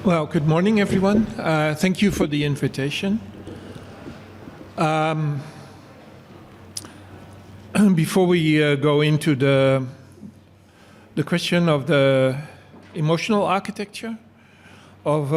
Well, good morning, everyone. Thank you for the invitation. Before we go into the question of the emotional architecture of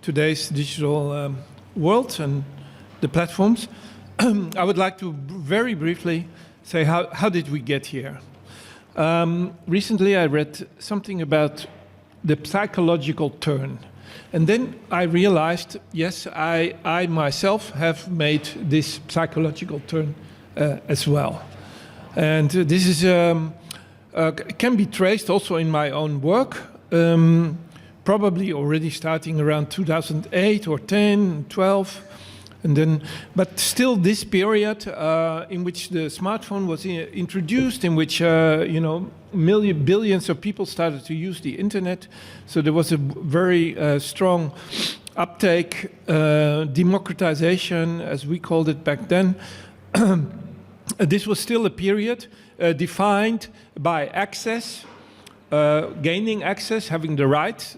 today's digital world and the platforms, I would like to very briefly say how did we get here? Recently, I read something about the psychological turn. And then I realized, yes, I myself have made this psychological turn as well. And this is can be traced also in my own work, probably already starting around 2008 or 10, 12. And then, but still this period in which the smartphone was introduced, in which billions of people started to use the internet. So there was a very strong uptake, democratization, as we called it back then. This was still a period defined by access, gaining access, having the rights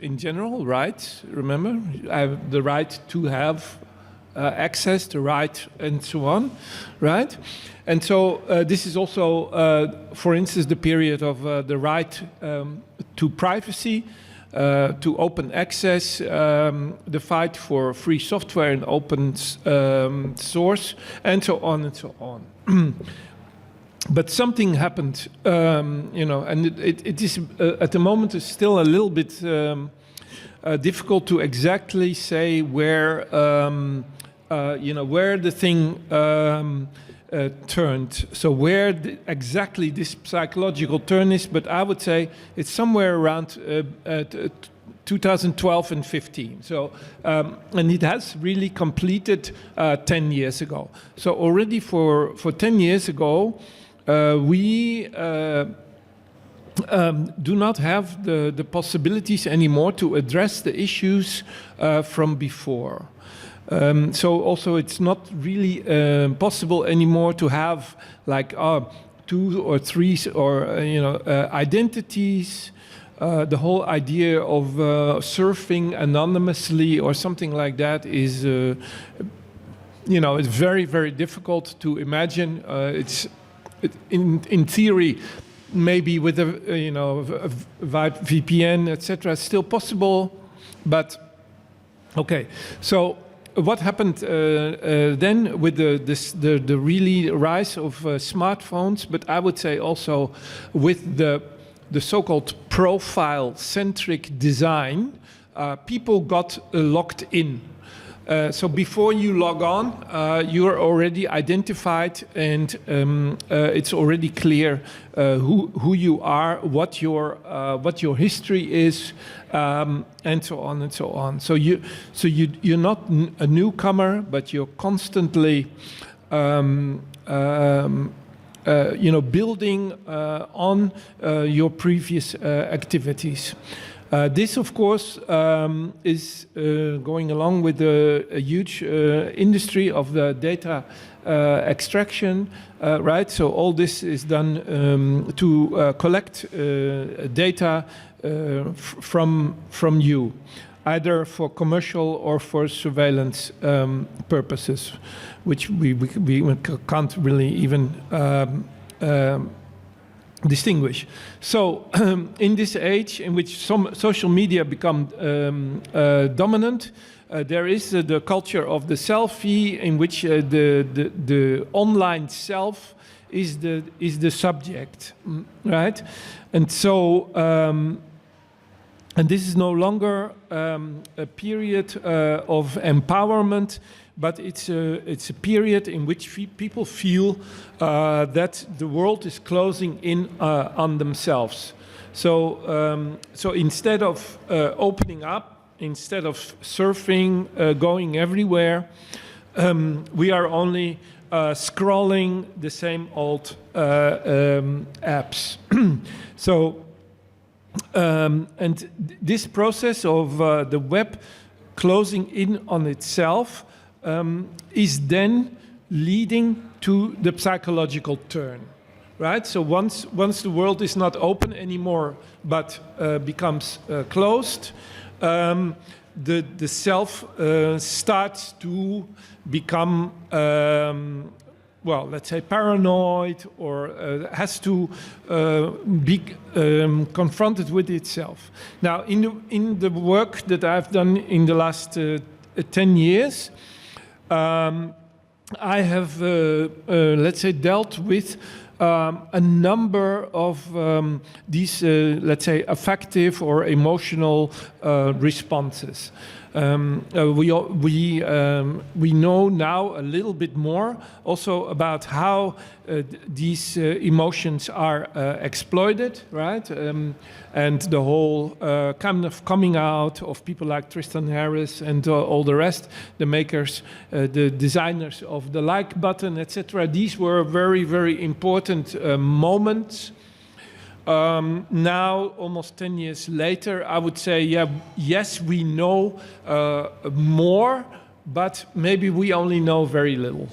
in general, rights, remember? I have the right to have access, the right, and so on, right? And so this is also, for instance, the period of the right to privacy, to open access, the fight for free software and open source, and so on and so on. But something happened, and it is at the moment it's still a little bit difficult to exactly say where where the thing turned. So where exactly this psychological turn is, but I would say it's somewhere around 2012 and 15. So, and it has really completed 10 years ago. So already for 10 years ago, we do not have the possibilities anymore to address the issues from before. So also it's not really possible anymore to have like 2 or 3 or identities. The whole idea of surfing anonymously or something like that is, it's very, very difficult to imagine. In theory, maybe with a VPN, etc., still possible, but okay. So what happened then with the really rise of smartphones, but I would say also with the so-called profile-centric design, people got locked in. So before you log on, you are already identified, and it's already clear who you are, what your history is, and so on and so on. So you're not a newcomer, but you're constantly building on your previous activities. This, of course, is going along with a huge industry of the data extraction, right? So all this is done to collect data from you, either for commercial or for surveillance purposes, which we can't really even distinguish. So in this age in which some social media become dominant, there is the culture of the selfie, in which the online self is the subject, right? And so and this is no longer a period of empowerment, but it's a period in which people feel that the world is closing in on themselves. So instead of opening up, instead of surfing, going everywhere, we are only scrolling the same old apps. So, and this process of the web closing in on itself is then leading to the psychological turn, right? So once the world is not open anymore, but becomes closed, the self starts to become, well, let's say paranoid, or has to be confronted with itself. Now, in the work that I've done in the last 10 years, I have, let's say, dealt with a number of these, let's say, affective or emotional responses. We know now a little bit more also about how these emotions are exploited, right? And the whole kind of coming out of people like Tristan Harris and all the rest, the makers, the designers of the like button, etc. These were very, very important moments. Now, almost 10 years later, I would say, yes, we know more, but maybe we only know very little.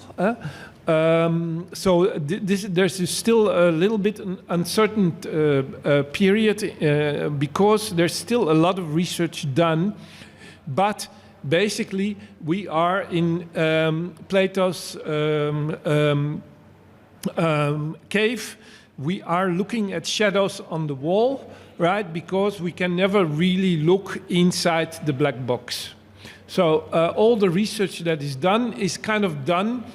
So there's still a little bit uncertain period because there's still a lot of research done, but basically we are in Plato's cave. We are looking at shadows on the wall, right? Because we can never really look inside the black box. So all the research that is done is kind of done,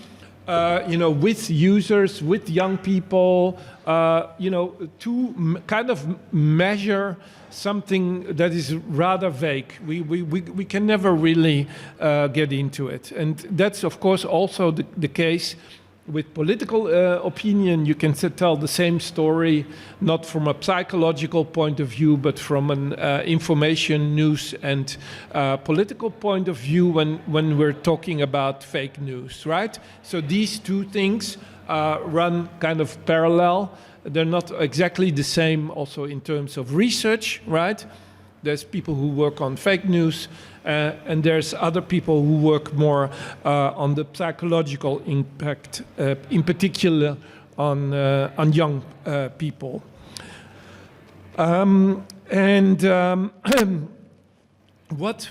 with users, with young people, to kind of measure something that is rather vague. We can never really get into it. And that's, of course, also the case with political opinion. You can tell the same story, not from a psychological point of view, but from an information, news, and political point of view when we're talking about fake news, right? So these two things run kind of parallel. They're not exactly the same also in terms of research, right? There's people who work on fake news, and there's other people who work more on the psychological impact, in particular on young people. What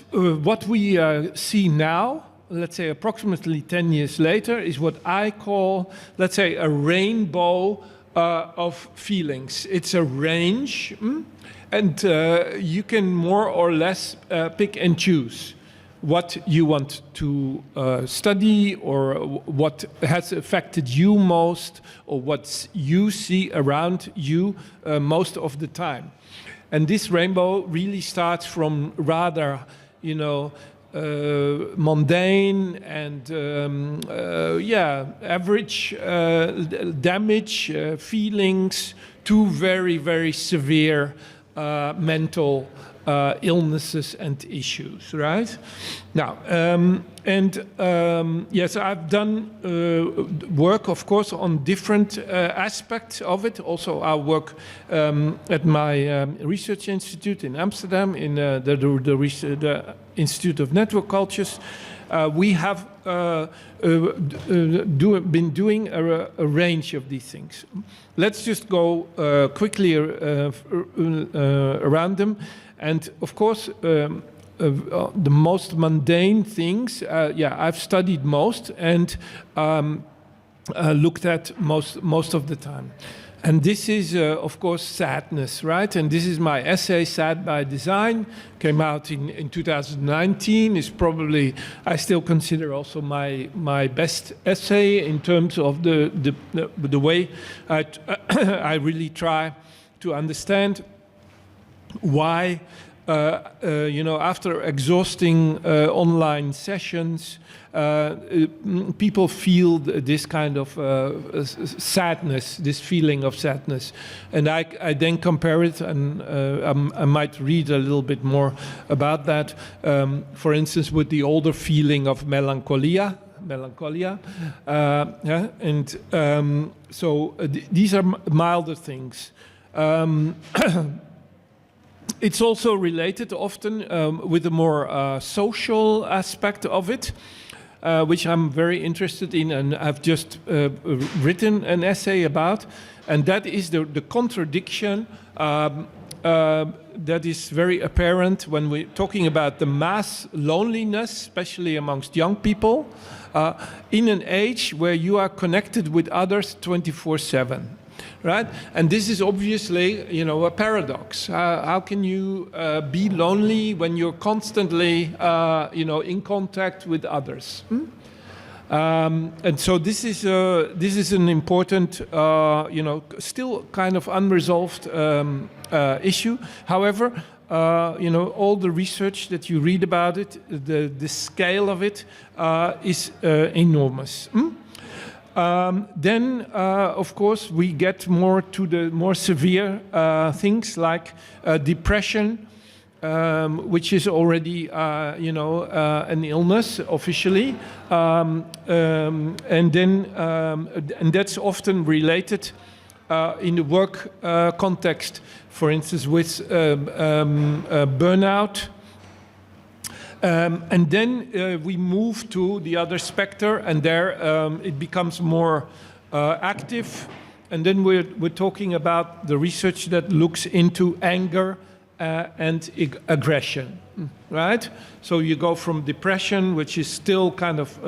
we see now, let's say approximately 10 years later, is what I call, let's say, a rainbow of feelings. It's a range. And you can more or less pick and choose what you want to study, or what has affected you most, or what you see around you most of the time. And this rainbow really starts from rather, mundane and average damage feelings to very, very severe mental illnesses and issues, right? Now, yes, I've done work, of course, on different aspects of it. Also, I work at my research institute in Amsterdam, in the Institute of Network Cultures. We have been doing a range of these things. Let's just go quickly around them. And of course, the most mundane things, I've studied most and looked at most of the time. And this is, of course, sadness, right? And this is my essay, Sad by Design, came out in 2019. It's probably, I still consider also my best essay in terms of the way I really try to understand why, after exhausting online sessions, people feel this kind of sadness, this feeling of sadness. And I then compare it, and I might read a little bit more about that, for instance, with the older feeling of melancholia. So these are milder things. It's also related often with a more social aspect of it. which I'm very interested in, and I've just written an essay about, and that is the contradiction that is very apparent when we're talking about the mass loneliness, especially amongst young people, in an age where you are connected with others 24/7. Right? And this is obviously, you know, a paradox. How can you be lonely when you're constantly, you know, in contact with others? And so this is an important, you know, still kind of unresolved issue. However, you know, all the research that you read about it, the scale of it is enormous. Then, of course, we get more to the more severe things like depression, which is already, you know, an illness officially, and then and that's often related in the work context, for instance, with burnout. And then we move to the other specter, and there it becomes more active. And then we're talking about the research that looks into anger and aggression, right? So you go from depression, which is still kind of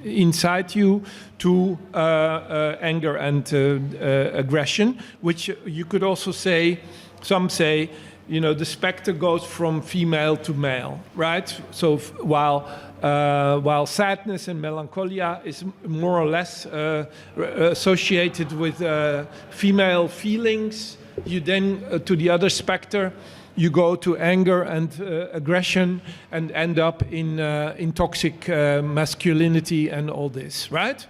inside you, to anger and aggression, which you could also say, some say, you know, the specter goes from female to male, right? So while sadness and melancholia is more or less associated with female feelings, you then, to the other specter, you go to anger and aggression and end up in toxic masculinity and all this, right?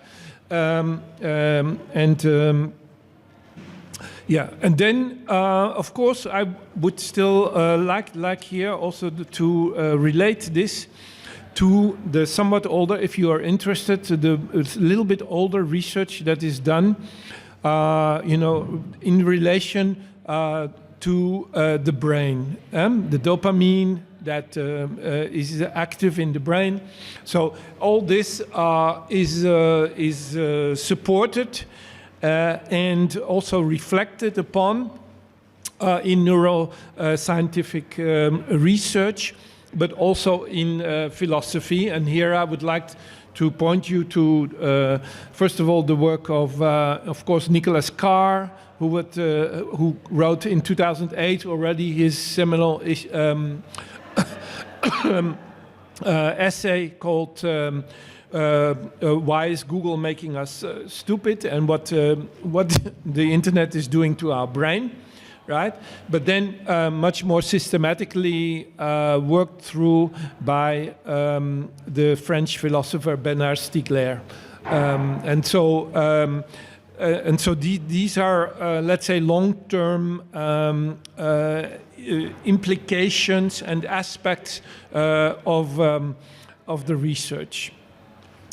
Yeah, and then, of course, I would still like here also to relate this to the somewhat older, if you are interested, the little bit older research that is done, you know, in relation to the brain, the dopamine that is active in the brain. So all this is supported and also reflected upon in neuroscientific research, but also in philosophy. And here I would like to point you to, first of all, the work of course, Nicholas Carr, who wrote in 2008 already his seminal essay called Why is Google Making Us Stupid, and what the internet is doing to our brain, right? But then much more systematically worked through by the French philosopher Bernard Stiegler. And so these are, let's say, long-term implications and aspects of the research.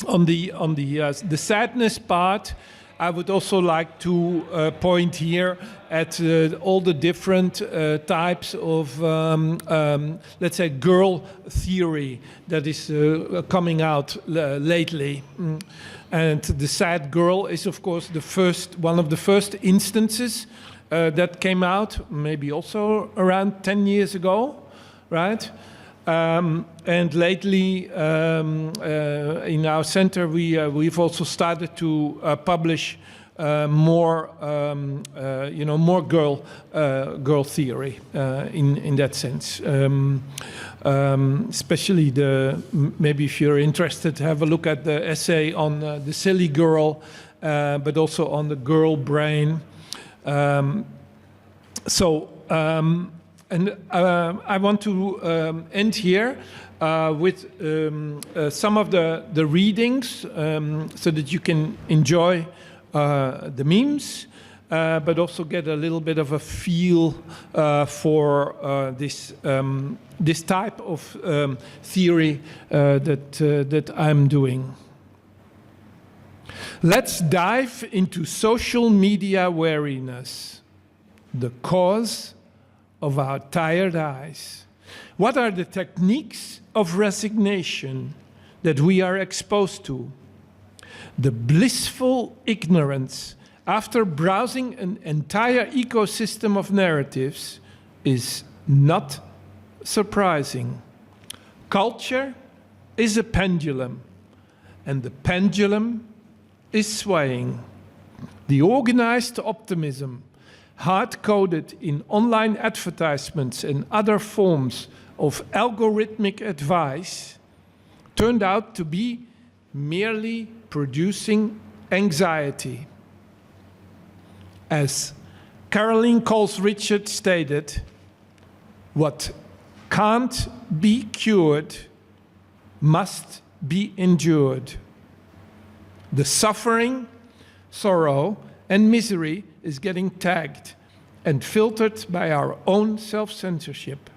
On the sadness part, I would also like to point here at all the different types of, let's say, girl theory that is coming out lately. And the sad girl is, of course, one of the first instances that came out, maybe also around 10 years ago, right? And lately, in our center, we've also started to publish more, you know, more girl theory in that sense. Especially maybe if you're interested, have a look at the essay on the silly girl, but also on the girl brain. And I want to end here with some of the readings so that you can enjoy the memes, but also get a little bit of a feel for this type of theory that I'm doing. Let's dive into social media weariness, the cause of our tired eyes. What are the techniques of resignation that we are exposed to. The blissful ignorance after browsing an entire ecosystem of narratives is not surprising. Culture is a pendulum, and the pendulum is swaying. The organized optimism, hard-coded in online advertisements and other forms of algorithmic advice, turned out to be merely producing anxiety. As Caroline Coles-Richard stated, what can't be cured must be endured. The suffering, sorrow, and misery is getting tagged and filtered by our own self-censorship.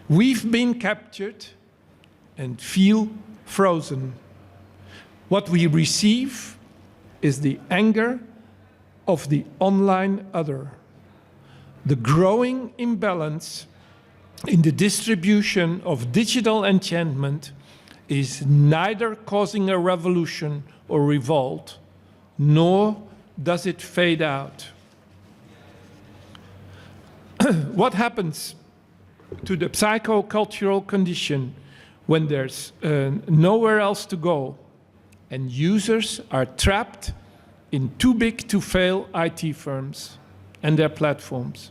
We've been captured and feel frozen. What we receive is the anger of the online other. The growing imbalance in the distribution of digital enchantment is neither causing a revolution or revolt, nor does it fade out. What happens to the psychocultural condition when there's nowhere else to go and users are trapped in too big to fail IT firms and their platforms?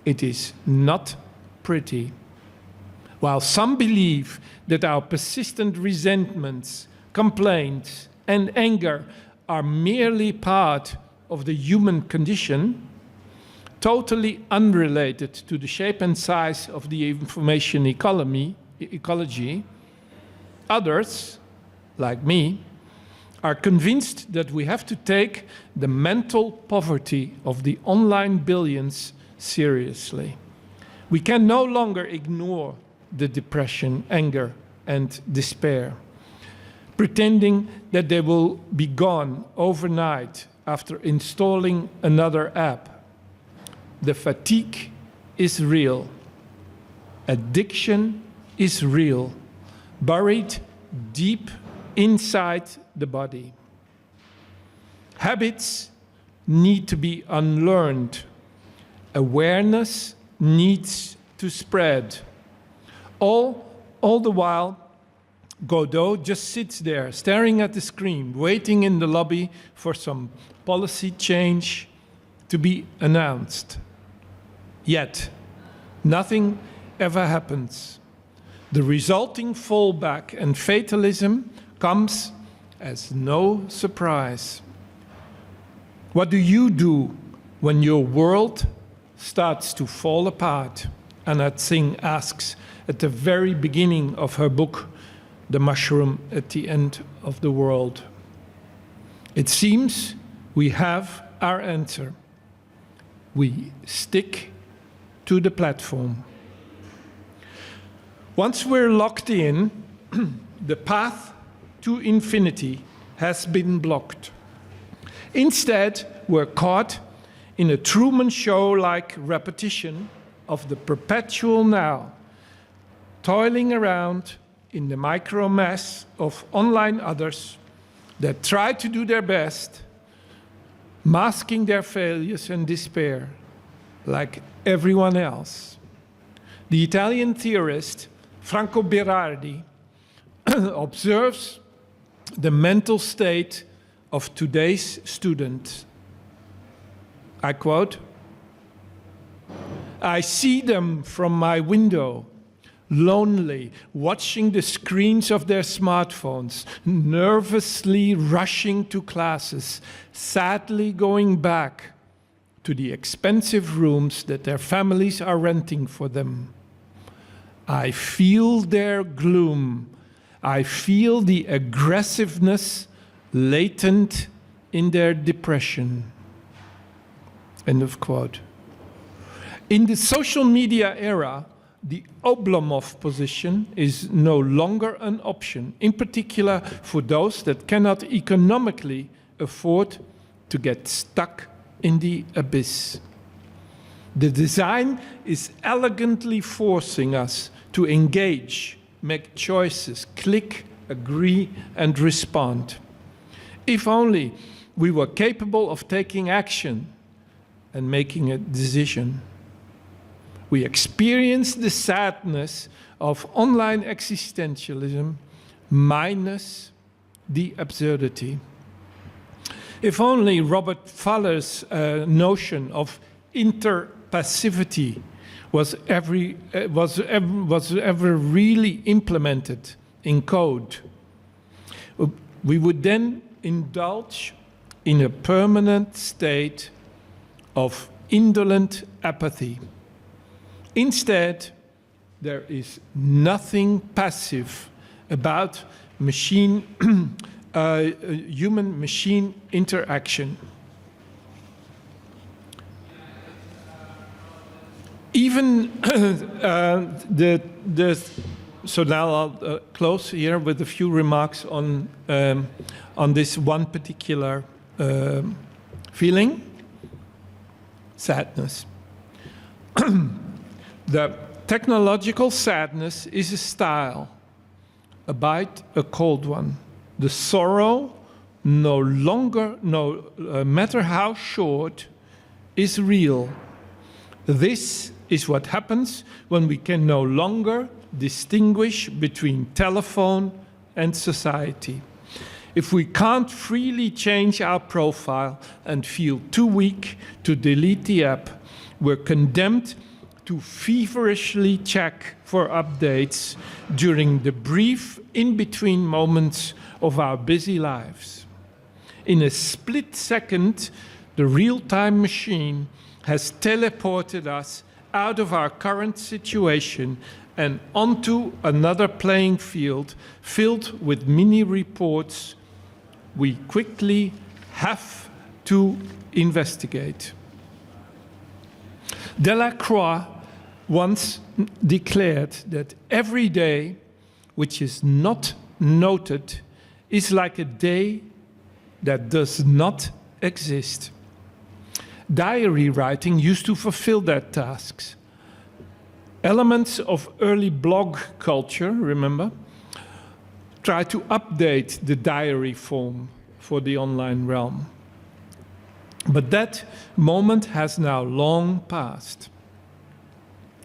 It is not pretty. While some believe that our persistent resentments, complaints, and anger are merely part of the human condition, totally unrelated to the shape and size of the information ecology, others, like me, are convinced that we have to take the mental poverty of the online billions seriously. We can no longer ignore the depression, anger, and despair, pretending that they will be gone overnight after installing another app. The fatigue is real. Addiction is real, buried deep inside the body. Habits need to be unlearned. Awareness needs to spread. All the while, Godot just sits there, staring at the screen, waiting in the lobby for some policy change to be announced. Yet, nothing ever happens. The resulting fallback and fatalism comes as no surprise. What do you do when your world starts to fall apart? Anat Singh asks at the very beginning of her book, The Mushroom at the End of the World. It seems we have our answer. We stick to the platform. Once we're locked in, the path to infinity has been blocked. Instead, we're caught in a Truman Show-like repetition of the perpetual now, toiling around in the micro mess of online others that try to do their best, masking their failures and despair like everyone else. The Italian theorist Franco Berardi observes the mental state of today's student. I quote, "I see them from my window, lonely, watching the screens of their smartphones, nervously rushing to classes, sadly going back to the expensive rooms that their families are renting for them. I feel their gloom. I feel the aggressiveness latent in their depression." End of quote. In the social media era, the Oblomov position is no longer an option, in particular for those that cannot economically afford to get stuck in the abyss. The design is elegantly forcing us to engage make choices, click, agree, and respond. If only we were capable of taking action and making a decision. We experience the sadness of online existentialism minus the absurdity. If only Robert Faller's notion of interpassivity was ever really implemented in code, we would then indulge in a permanent state of indolent apathy. Instead, there is nothing passive about human-machine interaction. Even so now I'll close here with a few remarks on this one particular feeling, sadness. The technological sadness is a style, albeit a cold one. The sorrow, no matter how short, is real. This is what happens when we can no longer distinguish between telephone and society. If we can't freely change our profile and feel too weak to delete the app, we're condemned to feverishly check for updates during the brief in-between moments of our busy lives. In a split second, the real-time machine has teleported us out of our current situation and onto another playing field filled with mini reports we quickly have to investigate. Delacroix once declared that every day which is not noted is like a day that does not exist. Diary writing used to fulfill that task. Elements of early blog culture, remember, try to update the diary form for the online realm. But that moment has now long passed.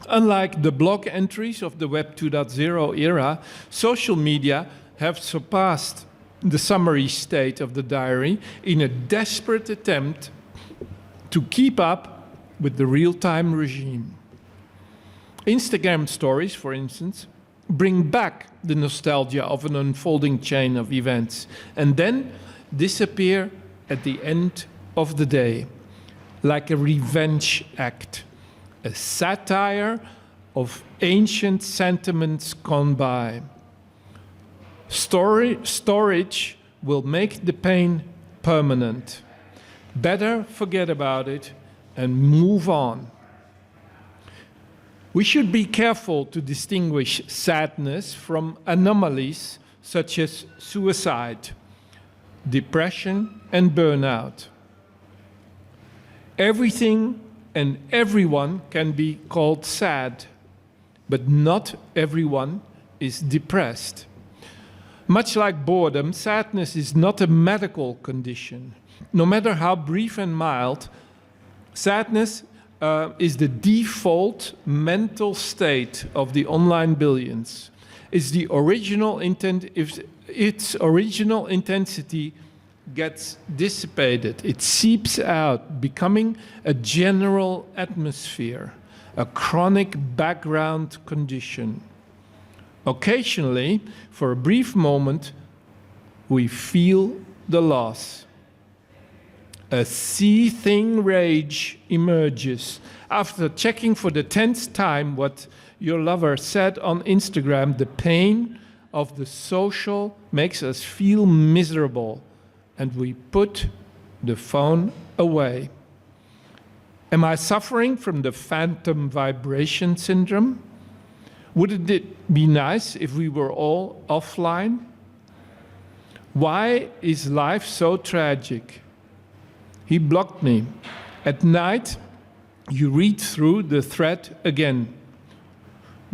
Unlike the blog entries of the Web 2.0 era, social media have surpassed the summary state of the diary in a desperate attempt to keep up with the real-time regime. Instagram stories, for instance, bring back the nostalgia of an unfolding chain of events and then disappear at the end of the day, like a revenge act, a satire of ancient sentiments gone by. Storage will make the pain permanent. Better forget about it and move on. We should be careful to distinguish sadness from anomalies such as suicide, depression, and burnout. Everything and everyone can be called sad, but not everyone is depressed. Much like boredom, sadness is not a medical condition. No matter how brief and mild, sadness is the default mental state of the online billions. It's the original intent. If its original intensity gets dissipated, it seeps out, becoming a general atmosphere, a chronic background condition. Occasionally, for a brief moment, we feel the loss. A seething rage emerges after checking for the 10th time what your lover said on Instagram. The pain of the social makes us feel miserable, and we put the phone away. Am I suffering from the phantom vibration syndrome? Wouldn't it be nice if we were all offline? Why is life so tragic? He blocked me. At night, you read through the thread again.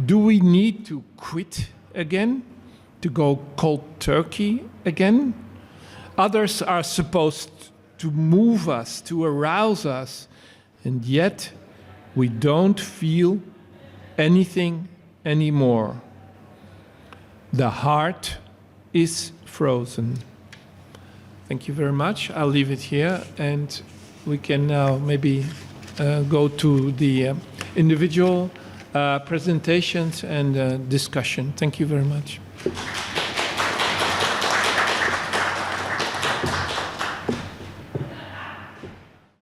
Do we need to quit again, to go cold turkey again. Others are supposed to move us, to arouse us, and yet we don't feel anything anymore. The heart is frozen. Thank you very much. I'll leave it here, and we can now maybe go to the individual presentations and discussion. Thank you very much.